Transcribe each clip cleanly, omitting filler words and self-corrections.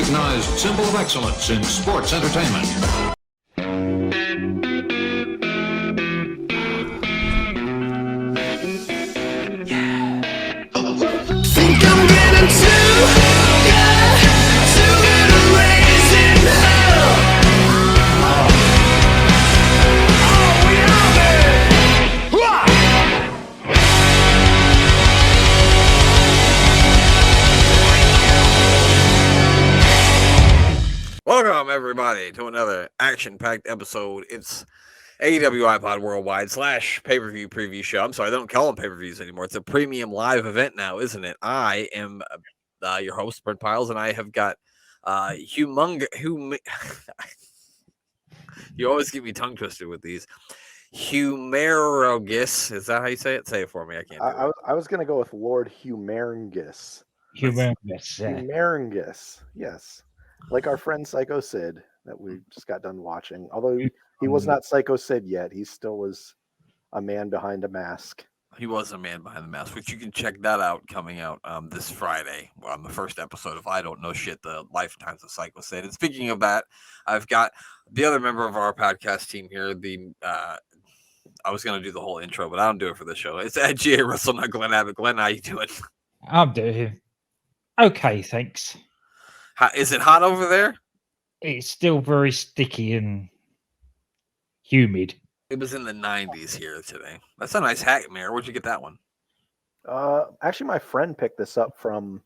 recognized symbol of excellence in sports entertainment. Think I'm getting too good to raising hell. Oh, we are there. Welcome, everybody, to another action-packed episode. It's AEW iPod Worldwide / pay-per-view preview show. I'm sorry, they don't call them pay-per-views anymore. It's a premium live event now, isn't it? I am your host, Brent Piles, and I have got you always get me tongue twisted with these. Humongous. Is that how you say it? Say it for me. I can't do it. I was going to go with Lord Humongous. Humongous. Humongous, yes. Like our friend Psycho Sid that we just got done watching. Although he was not Psycho Sid yet. He still was a man behind a mask. He was a man behind the mask, which you can check that out coming out this Friday on the first episode of I Don't Know Shit, the Lifetimes of Psycho Sid. And speaking of that, I've got the other member of our podcast team here. I was going to do the whole intro, but I don't do it for the show. It's Ed G.A. Russell, not Glenn Abbott. Glenn, how you doing? I'm doing okay, thanks. Is it hot over there? It's still very sticky and humid. It was in the 90s here today. That's a nice hat, Mayor. Where'd you get that one? Actually, my friend picked this up from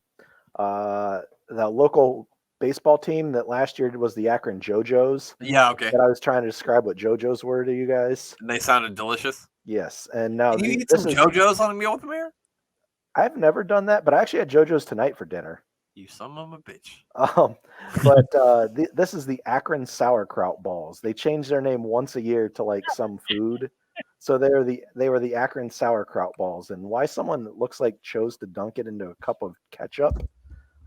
the local baseball team that last year was the Akron JoJo's. Yeah, okay. And I was trying to describe what JoJo's were to you guys. And they sounded delicious. Yes, and now Can you eat some JoJo's on a meal with the Mayor? I've never done that, but I actually had JoJo's tonight for dinner. You son of a bitch. But this is the Akron sauerkraut balls. They change their name once a year to like some food. So they were the Akron sauerkraut balls. And why someone that looks like chose to dunk it into a cup of ketchup,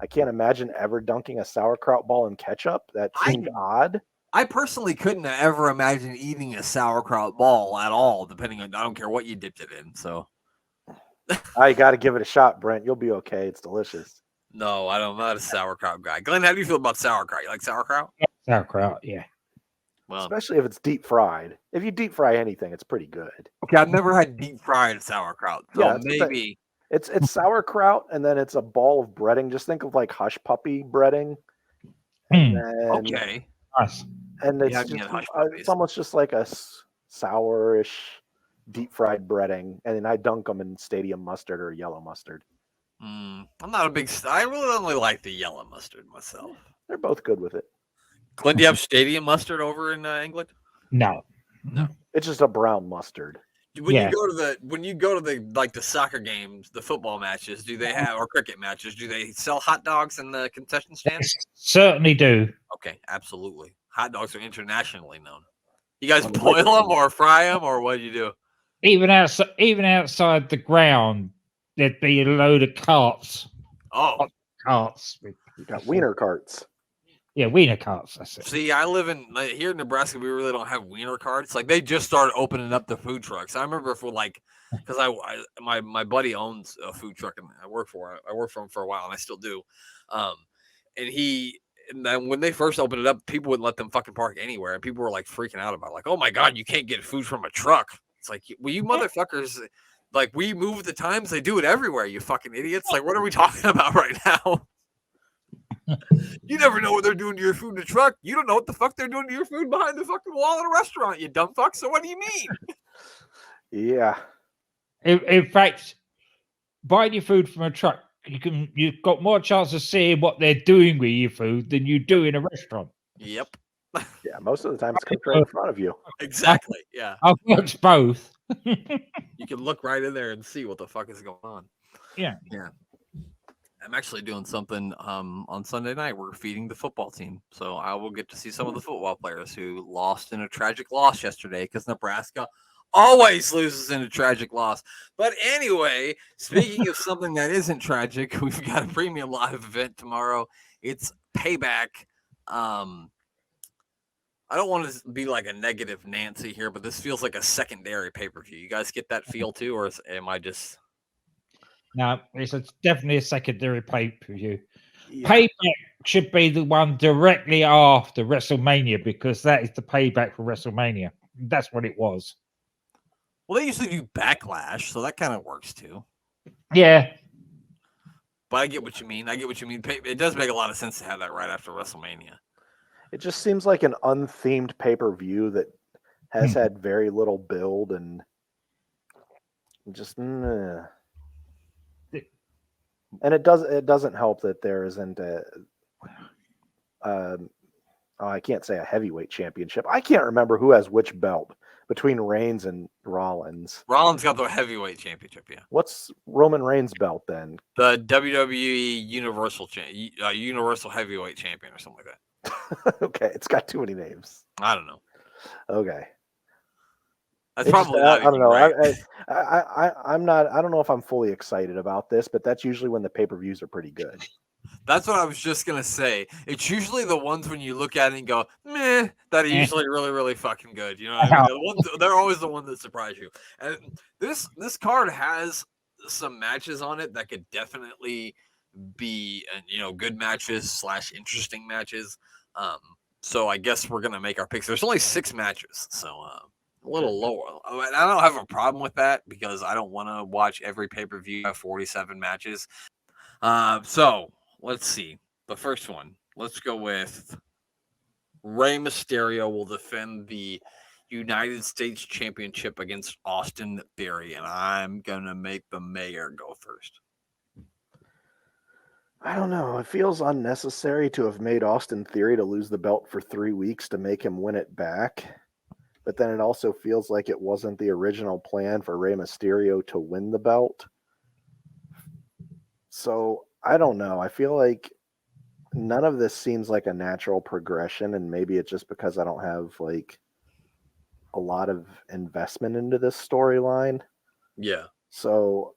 I can't imagine ever dunking a sauerkraut ball in ketchup. That seemed odd. I personally couldn't ever imagine eating a sauerkraut ball at all, I don't care what you dipped it in. So I got to give it a shot, Brent. You'll be okay. It's delicious. No, I'm not a sauerkraut guy. Glenn, how do you feel about sauerkraut? You like sauerkraut? Sauerkraut, yeah. Well, especially if it's deep fried. If you deep fry anything, it's pretty good. Okay, I've never had deep fried sauerkraut. So yeah, maybe it's sauerkraut and then it's a ball of breading. Just think of like hush puppy breading. Okay. Nice. And it's almost just like a sourish deep fried breading, and then I dunk them in stadium mustard or yellow mustard. I'm not a big. I really only like the yellow mustard myself. They're both good with it. Glenn, do you have stadium mustard over in England? No. It's just a brown mustard. When you go to the soccer games, the football matches, do they have or cricket matches? Do they sell hot dogs in the concession stand? They certainly do. Okay, absolutely. Hot dogs are internationally known. You guys boil them or fry them, or what do you do? Even outside the ground, there'd be a load of carts. Oh, carts. You got wiener carts. Yeah, wiener carts. That's it. See, I live here in Nebraska. We really don't have wiener carts. Like they just started opening up the food trucks. I remember because my buddy owns a food truck and I work for him for a while and I still do. And then when they first opened it up, people wouldn't let them fucking park anywhere, and people were like freaking out about it. Like, oh my god, you can't get food from a truck. It's like, well, you motherfuckers. Like, we move the times, they do it everywhere, you fucking idiots. Like, what are we talking about right now? You never know what they're doing to your food in the truck. You don't know what the fuck they're doing to your food behind the fucking wall in a restaurant, you dumb fuck. So what do you mean? Yeah. In fact, buying your food from a truck, you've got more chance of seeing what they're doing with your food than you do in a restaurant. Yep. Yeah, most of the time it's cooked right in front of you. Exactly. Yeah. I've watched both. You can look right in there and see what the fuck is going on. Yeah. Yeah. I'm actually doing something on Sunday night. We're feeding the football team. So I will get to see some of the football players who lost in a tragic loss yesterday because Nebraska always loses in a tragic loss. But anyway, speaking of something that isn't tragic, we've got a premium live event tomorrow. It's Payback. I don't want to be like a negative Nancy here, but this feels like a secondary pay-per-view. You guys get that feel too, or am I just... No, it's definitely a secondary pay-per-view. Payback should be the one directly after WrestleMania because that is the payback for WrestleMania. That's what it was. Well, they usually do Backlash, so that kind of works too. Yeah. But I get what you mean. It does make a lot of sense to have that right after WrestleMania. It just seems like an unthemed pay-per-view that has had very little build and just. And it doesn't help that there isn't I can't say a heavyweight championship. I can't remember who has which belt between Reigns and Rollins. Rollins got the heavyweight championship, yeah. What's Roman Reigns' belt then? The WWE Universal Heavyweight Champion or something like that. Okay, it's got too many names. I don't know. Okay. That's probably not I don't know. right. I'm not. I don't know if I'm fully excited about this, but that's usually when the pay-per-views are pretty good. That's what I was just gonna say. It's usually the ones when you look at it and go, meh, that are usually really, really fucking good. You know what I mean? They're always the ones that surprise you. And this card has some matches on it that could definitely be good matches / interesting matches. So I guess we're gonna make our picks. There's only 6 matches, so a little lower. I don't have a problem with that because I don't want to watch every pay-per-view have 47 matches. So let's see. The first one. Let's go with Rey Mysterio will defend the United States Championship against Austin Theory, and I'm gonna make the mayor go first. I don't know. It feels unnecessary to have made Austin Theory to lose the belt for 3 weeks to make him win it back. But then it also feels like it wasn't the original plan for Rey Mysterio to win the belt. So I don't know. I feel like none of this seems like a natural progression, and maybe it's just because I don't have like a lot of investment into this storyline. Yeah. So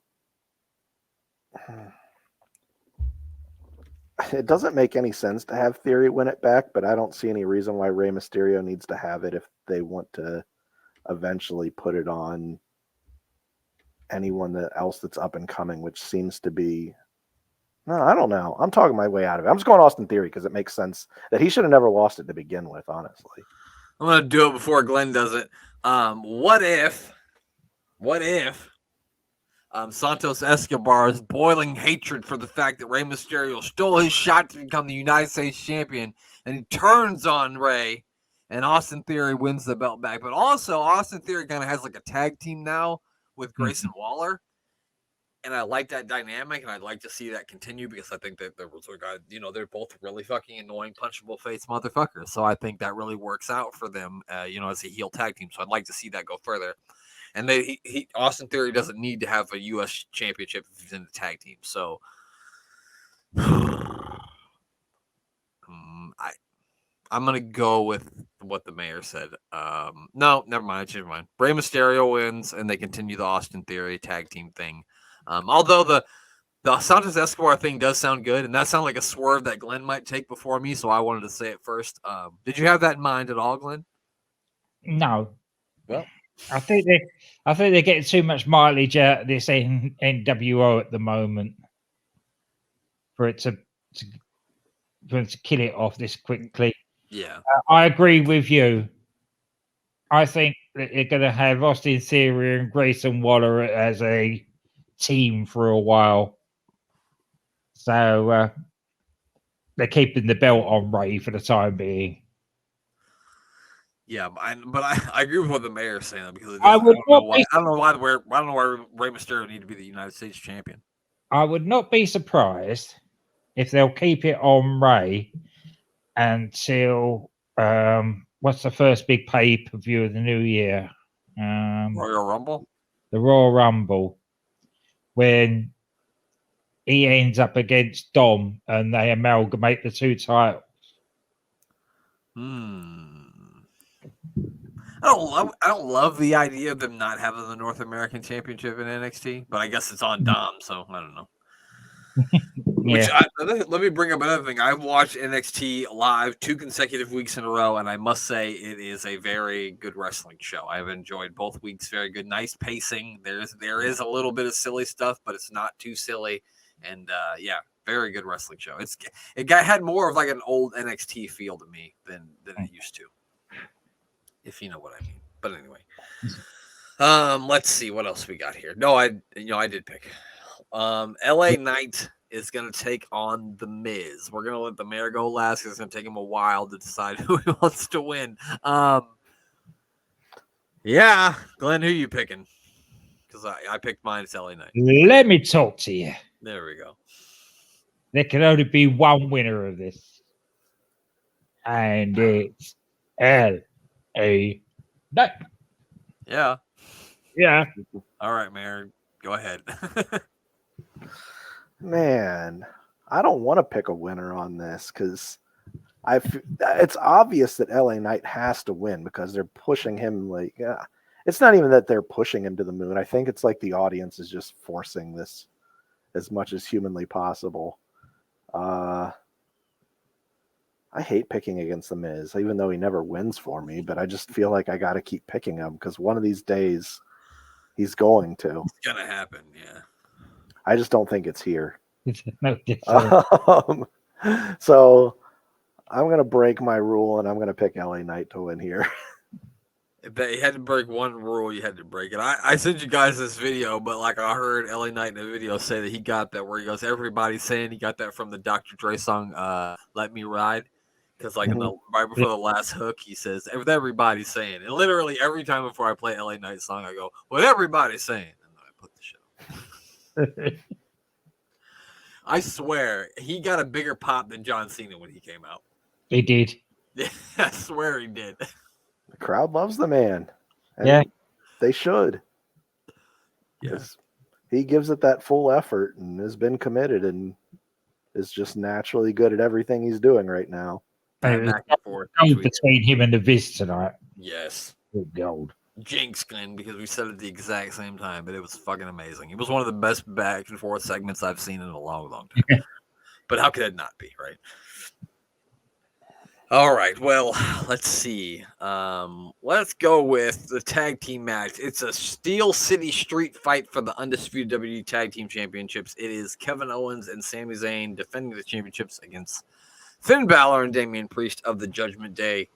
it doesn't make any sense to have Theory win it back, but I don't see any reason why Rey Mysterio needs to have it if they want to eventually put it on anyone else that's up and coming, which seems to be. No, I don't know. I'm talking my way out of it. I'm just going Austin Theory because it makes sense that he should have never lost it to begin with, honestly. I'm going to do it before Glenn does it. What if Santos Escobar's boiling hatred for the fact that Rey Mysterio stole his shot to become the United States champion, and he turns on Rey, and Austin Theory wins the belt back. But also, Austin Theory kind of has like a tag team now with Grayson Waller, and I like that dynamic, and I'd like to see that continue because I think that they're both really fucking annoying, punchable face motherfuckers. So I think that really works out for them, as a heel tag team. So I'd like to see that go further. And Austin Theory doesn't need to have a U.S. championship if he's in the tag team. So I'm going to go with what the mayor said. No, never mind. I changed my mind. Rey Mysterio wins, and they continue the Austin Theory tag team thing. Although the Santos Escobar thing does sound good, and that sounds like a swerve that Glenn might take before me, so I wanted to say it first. Did you have that in mind at all, Glenn? No. Well, I think they're getting too much mileage out of this NWO at the moment for it to kill it off this quickly. Yeah, I agree with you. I think that they're going to have Austin Theory and Grayson Waller as a team for a while. So they're keeping the belt on Rey for the time being. yeah, but I agree with what the mayor is saying because I don't know why Rey Mysterio need to be the United States champion. I would not be surprised if they'll keep it on Rey until what's the first big pay-per-view of the new year? Royal Rumble? The Royal Rumble, when he ends up against Dom and they amalgamate the 2 titles. I don't love the idea of them not having the North American Championship in NXT, but I guess it's on Dom, so I don't know. Yeah. Let me bring up another thing. I've watched NXT live 2 consecutive weeks in a row, and I must say it is a very good wrestling show. I've enjoyed both weeks. Very good, nice pacing. There is a little bit of silly stuff, but it's not too silly. And Very good wrestling show. Had more of like an old NXT feel to me than it used to, if you know what I mean. But anyway, let's see what else we got here. No, I did pick. LA Knight is gonna take on the Miz. We're gonna let the mayor go last because it's gonna take him a while to decide who he wants to win. Yeah, Glenn, who you picking? Because I picked mine. It's LA Knight. Let me talk to you. There we go. There can only be one winner of this, and it's L.A. Knight. Yeah. Yeah. All right, Mayor. Go ahead. Man, I don't want to pick a winner on this because it's obvious that LA Knight has to win because they're pushing him like it's not even that they're pushing him to the moon. I think it's like the audience is just forcing this as much as humanly possible. I hate picking against the Miz, even though he never wins for me, but I just feel like I got to keep picking him because one of these days he's going to. It's gonna happen, yeah. I just don't think it's here. No, so I'm going to break my rule and I'm going to pick LA Knight to win here. You had to break one rule. You had to break it. I sent you guys this video, but like I heard LA Knight in the video say that he got that where he goes, everybody's saying he got that from the Dr. Dre song, Let Me Ride. Because like right before the last hook, he says, everybody's saying. And literally every time before I play LA Knight song, I go, what everybody's saying. And then I put the shit on. I swear, he got a bigger pop than John Cena when he came out. He did. Yeah, I swear he did. The crowd loves the man. And yeah. They should. Yes. He gives it that full effort and has been committed and is just naturally good at everything he's doing right now. Back and forth between him and the Viz tonight. Yes. Good gold. Jinx, Glenn, because we said it at the exact same time, but it was fucking amazing. It was one of the best back and forth segments I've seen in a long, long time. But how could it not be, right? All right, well, let's see. Let's go with the tag team match. It's a Steel City Street fight for the undisputed WWE Tag Team Championships. It is Kevin Owens and Sami Zayn defending the championships against Finn Balor and Damian Priest of the Judgment Day.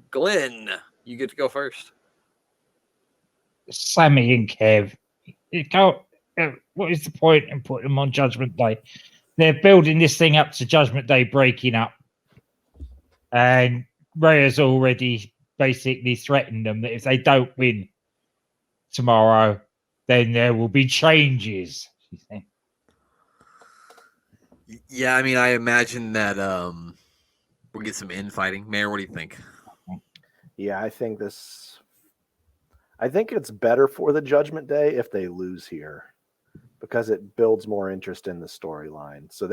Glenn, you get to go first. Sammy and Kev. What is the point in putting them on Judgment Day? They're building this thing up to Judgment Day breaking up. And Ray has already basically threatened them that if they don't win tomorrow, then there will be changes. Yeah, I mean, I imagine that we'll get some infighting. Mayor, what do you think? Yeah, I think it's better for the Judgment Day if they lose here because it builds more interest in the storyline. So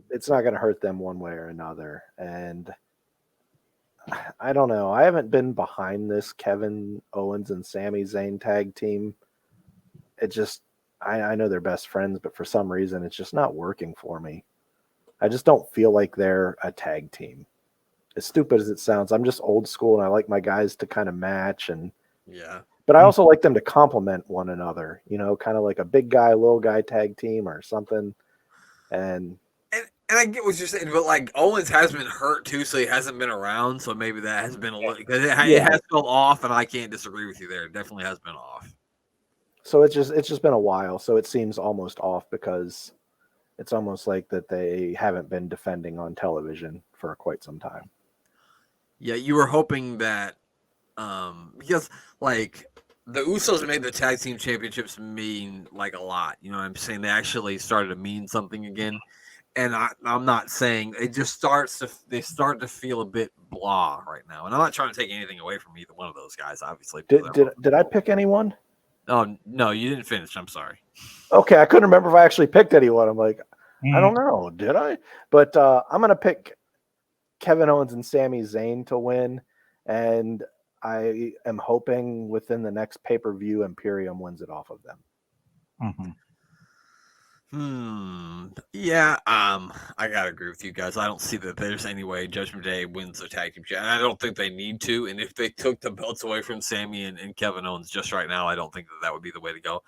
it's not going to hurt them one way or another. And I don't know. I haven't been behind this Kevin Owens and Sami Zayn tag team. It just, I know they're best friends, but for some reason, it's just not working for me. I just don't feel like they're a tag team. As stupid as it sounds, I'm just old school and I like my guys to kind of match but I also like them to complement one another, kind of like a big guy, little guy tag team or something. And I get what you're saying, but like Owens has been hurt too, so he hasn't been around. So maybe that has been a little because it has felt off, and I can't disagree with you there. It definitely has been off. So it's just been a while, so it seems almost off because it's almost like that they haven't been defending on television for quite some time. Yeah, you were hoping that because like the Usos made the tag team championships mean like a lot. You know what I'm saying? They actually started to mean something again. And I'm not saying it just they start to feel a bit blah right now. And I'm not trying to take anything away from either one of those guys, obviously. Did I pick anyone? Oh, no, you didn't finish. I'm sorry. Okay, I couldn't remember if I actually picked anyone. I'm like, I don't know. Did I? But I'm going to pick Kevin Owens and Sami Zayn to win. And I am hoping within the next pay-per-view, Imperium wins it off of them. Mm-hmm. Yeah, I gotta agree with you guys. I don't see that there's any way Judgment Day wins the tag team chat. I don't think they need to. And if they took the belts away from Sammy and Kevin Owens just right now, I don't think that would be the way to go.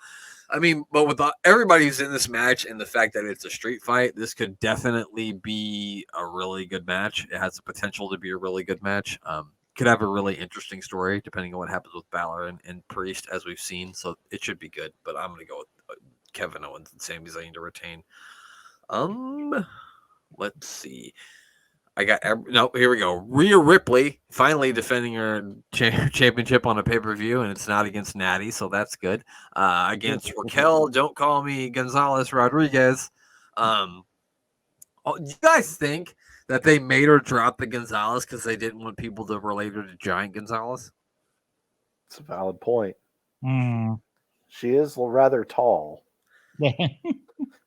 I mean, but with everybody who's in this match and the fact that it's a street fight, this could definitely be a really good match. It has the potential to be a really good match. Could have a really interesting story depending on what happens with Balor and Priest, as we've seen. So it should be good. But I'm gonna go with Kevin Owens and Sami Zayn to retain. Let's see. I got no. Here we go. Rhea Ripley finally defending her championship on a pay per view, and it's not against Natty, so that's good. Against Raquel, don't call me Gonzalez Rodriguez. Do you guys think that they made her drop the Gonzalez because they didn't want people to relate her to Giant Gonzalez? It's a valid point. Hmm. She is rather tall. Yeah.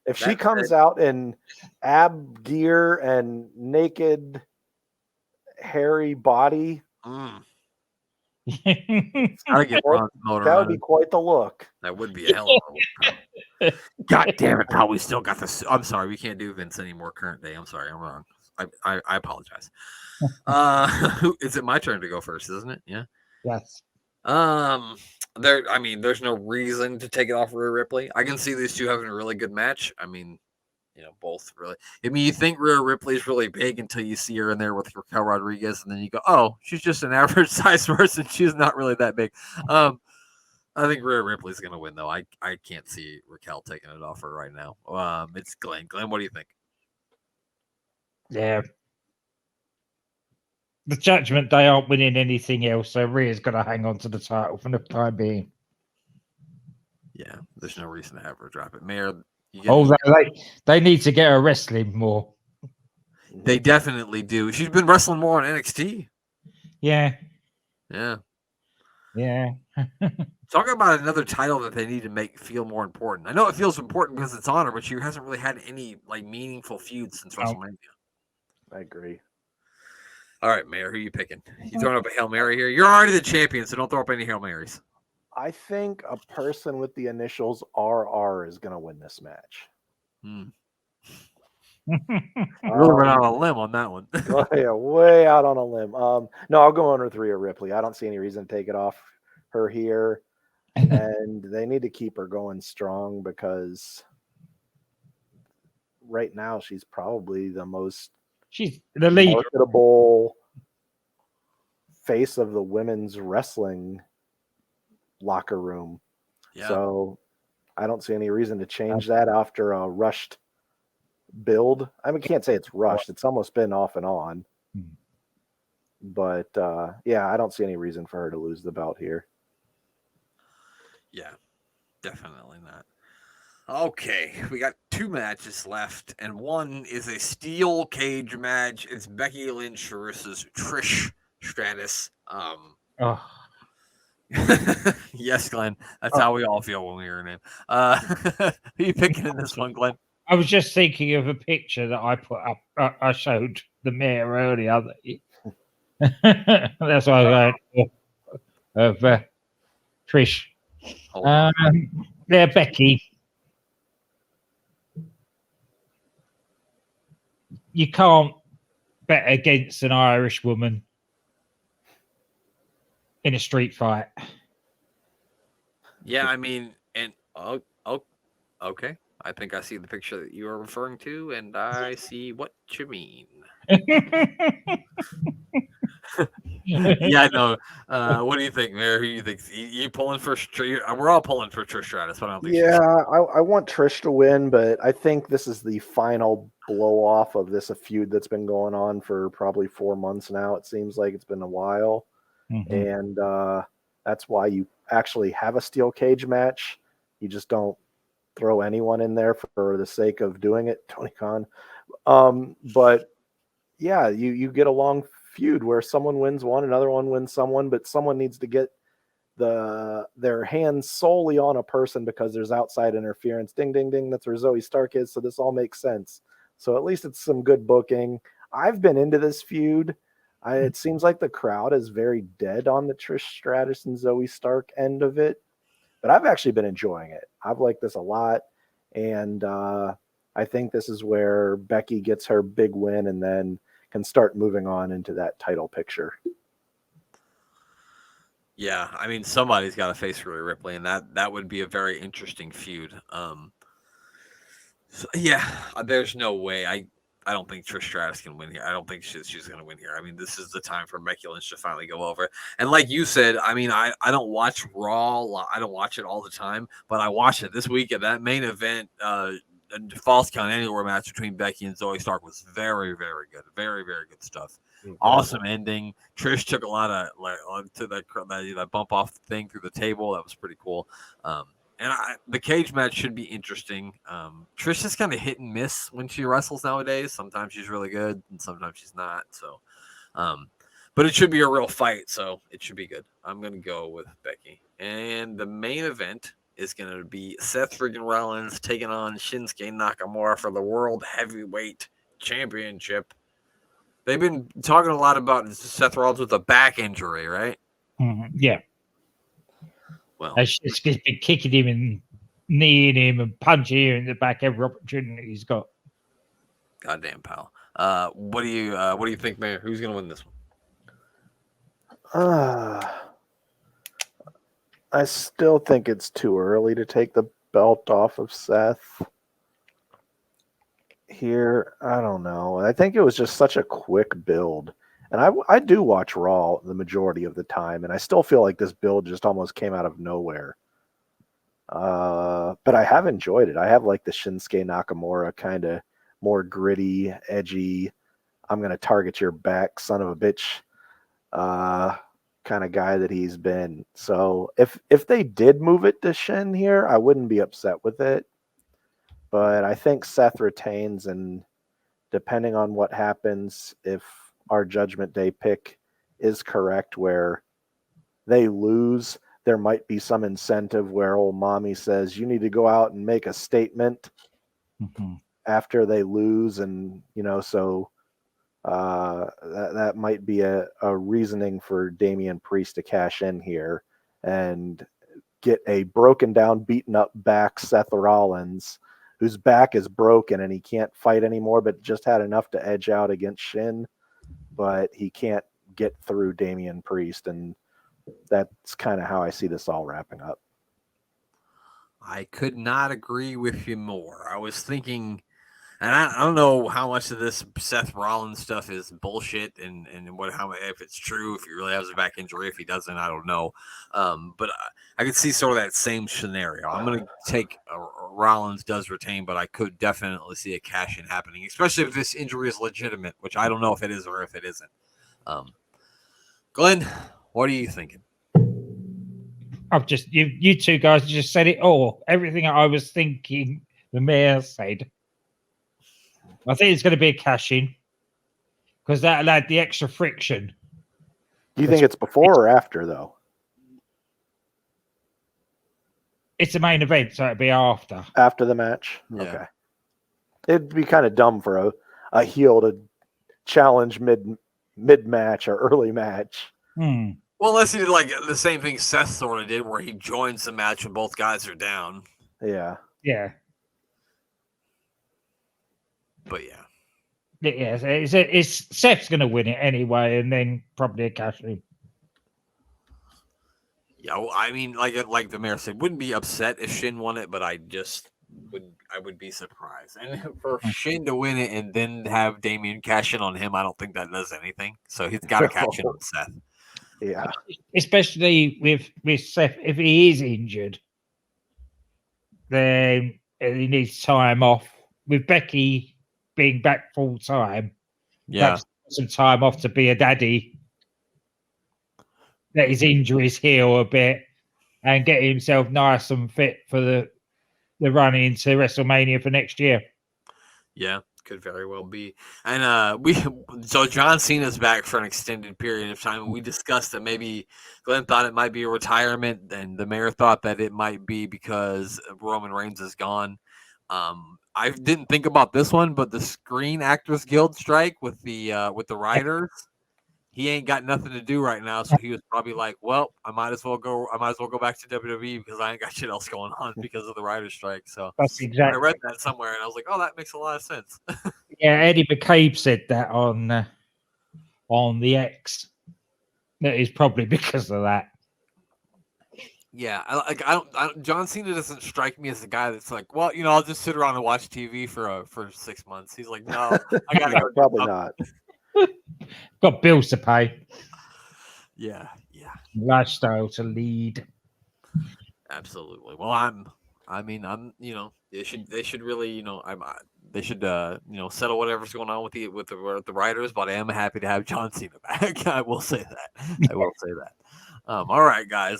If she comes out in ab gear and naked, hairy body, Gotta that get Braun's motor would on be it. quite the look. That would be a hell of a look. God damn it, pal. We still got this. I'm sorry. We can't do Vince anymore current day. I'm sorry. I'm wrong. I apologize. Is it my turn to go first, isn't it? Yeah. Yes. There's no reason to take it off Rhea Ripley. I can see these two having a really good match. I mean, both really. I mean, you think Rhea Ripley's really big until you see her in there with Raquel Rodriguez, and then you go, "Oh, she's just an average size person. She's not really that big." I think Rhea Ripley's gonna win, though. I can't see Raquel taking it off her right now. It's Glenn. Glenn, what do you think? Yeah. The Judgment Day aren't winning anything else, so Rhea's got to hang on to the title for the time being. Yeah, there's no reason to have her drop it. Mayor, They need to get her wrestling more. They definitely do. She's been wrestling more on NXT. Yeah. Yeah. Yeah. Talk about another title that they need to make feel more important. I know it feels important because it's on her, but she hasn't really had any meaningful feuds since WrestleMania. I agree. All right, Mayor, who are you picking? You throwing up a Hail Mary here? You're already the champion, so don't throw up any Hail Marys. I think a person with the initials RR is going to win this match. Really went out on a limb on that one. Yeah, way out on a limb. No, I'll go on with Rhea Ripley. I don't see any reason to take it off her here. And they need to keep her going strong because right now she's probably the most the lead marketable face of the women's wrestling locker room. Yeah. So I don't see any reason to change that after a rushed build. I mean, can't say it's rushed. It's almost been off and on. But yeah, I don't see any reason for her to lose the belt here. Yeah, definitely not. Okay, we got 2 matches left, and one is a steel cage match. It's Becky Lynch versus Trish Stratus. Yes, Glenn. That's how we all feel when we hear her name. Who are you picking in this one, Glenn? I was just thinking of a picture that I put up. I showed the mayor earlier. That's why I went of Trish. Yeah, Becky. You can't bet against an Irish woman in a street fight. Yeah, I mean, and okay. I think I see the picture that you are referring to, and I see what you mean. Yeah, no. What do you think, Mayor? Who do you think? You pulling for Trish? We're all pulling for Trish Stratus, but I don't think. Yeah, I want Trish to win, but I think this is the final blow off of this feud that's been going on for probably 4 months now. It seems like it's been a while, and that's why you actually have a steel cage match. You just don't throw anyone in there for the sake of doing it, Tony Khan. But yeah, you get a long feud where someone wins one, another one wins someone, but someone needs to get their hands solely on a person because there's outside interference. Ding, ding, ding. That's where Zoe Stark is. So this all makes sense. So at least it's some good booking. I've been into this feud. It seems like the crowd is very dead on the Trish Stratus and Zoe Stark end of it, but I've actually been enjoying it. I've liked this a lot. And I think this is where Becky gets her big win and then can start moving on into that title picture. Yeah, I mean somebody's got to face Rhea Ripley, and that would be a very interesting feud. There's no way. I don't think Trish Stratus can win here. I don't think she's going to win here. I mean, this is the time for Becky Lynch to finally go over. And like you said, I mean, I don't watch Raw. I don't watch it all the time, but I watched it this week. And that main event, Falls Count Anywhere match between Becky and Zoe Stark was very, very good. Very, very good stuff. Awesome ending. Trish took a lot of to that bump off thing through the table. That was pretty cool. And the cage match should be interesting. Trish is kind of hit and miss when she wrestles nowadays. Sometimes she's really good, and sometimes she's not. So, but it should be a real fight, so it should be good. I'm gonna go with Becky. And the main event is gonna be Seth freaking Rollins taking on Shinsuke Nakamura for the World Heavyweight Championship. They've been talking a lot about Seth Rollins with a back injury, right? Yeah. Well, It's been kicking him and kneeing him and punching him in the back every opportunity he's got. Goddamn, pal. What do you think, Mayor? Who's gonna win this one? I still think it's too early to take the belt off of Seth. Here, I don't know. I think it was just such a quick build. And I do watch Raw the majority of the time, and I still feel like this build just almost came out of nowhere. But I have enjoyed it. I have like the Shinsuke Nakamura kind of more gritty, edgy, I'm going to target your back, son of a bitch kind of guy that he's been. So if they did move it to Shin here, I wouldn't be upset with it. But I think Seth retains, and depending on what happens, if our Judgment Day pick is correct where they lose, there might be some incentive where old mommy says you need to go out and make a statement after they lose. And, so that might be a reasoning for Damian Priest to cash in here and get a broken down, beaten up back Seth Rollins, whose back is broken and he can't fight anymore, but just had enough to edge out against Shin. But he can't get through Damian Priest, and that's kind of how I see this all wrapping up. I could not agree with you more. I was thinking, and I don't know how much of this Seth Rollins stuff is bullshit, and if it's true, if he really has a back injury, if he doesn't, I don't know. But I could see sort of that same scenario. I'm going to take Rollins does retain, but I could definitely see a cash in happening, especially if this injury is legitimate, which I don't know if it is or if it isn't. Glenn, what are you thinking? I've just you two guys just said it all. Everything I was thinking, the mayor said. I think it's going to be a cash in because that'll add the extra friction. Do you think it's before or after, though? It's a main event, so it'll be after. After the match? Yeah. Okay. It'd be kind of dumb for a heel to challenge mid-match or early match. Well, unless he did like the same thing Seth sort of did, where he joins the match when both guys are down. Yeah. Yeah. But yeah. Yeah, it's Seth's going to win it anyway, and then probably a cash in. Yeah, well, I mean, like the mayor said, wouldn't be upset if Shin won it, but I would be surprised. And for Shin to win it and then have Damian cash in on him, I don't think that does anything. So he's got to cash in on Seth. Yeah. Especially with Seth, if he is injured, then he needs time off. With Becky being back full time, Yeah, some time off to be a daddy. Let his injuries heal a bit and get himself nice and fit for the run into WrestleMania for next year. Yeah, could very well be. And so John Cena's back for an extended period of time. And we discussed that maybe Glenn thought it might be a retirement, and the mayor thought that it might be because Roman Reigns is gone. I didn't think about this one, but the Screen Actors Guild strike with the writers. he ain't got nothing to do right now, so he was probably like, "Well, I might as well go back to WWE because I ain't got shit else going on because of the writer's strike." So That's I exactly. read that somewhere, and I was like, "Oh, that makes a lot of sense." Yeah, Eddie McCabe said that on the X. That is probably because of that. Yeah, I don't. John Cena doesn't strike me as the guy that's like, well, I'll just sit around and watch TV for 6 months. He's like, no, I gotta No, go. do probably something." not. Got bills to pay, Yeah, lifestyle to lead. absolutely. Well, they should really, they should, settle whatever's going on with the writers. But I am happy to have John Cena back. I will say that. All right, guys.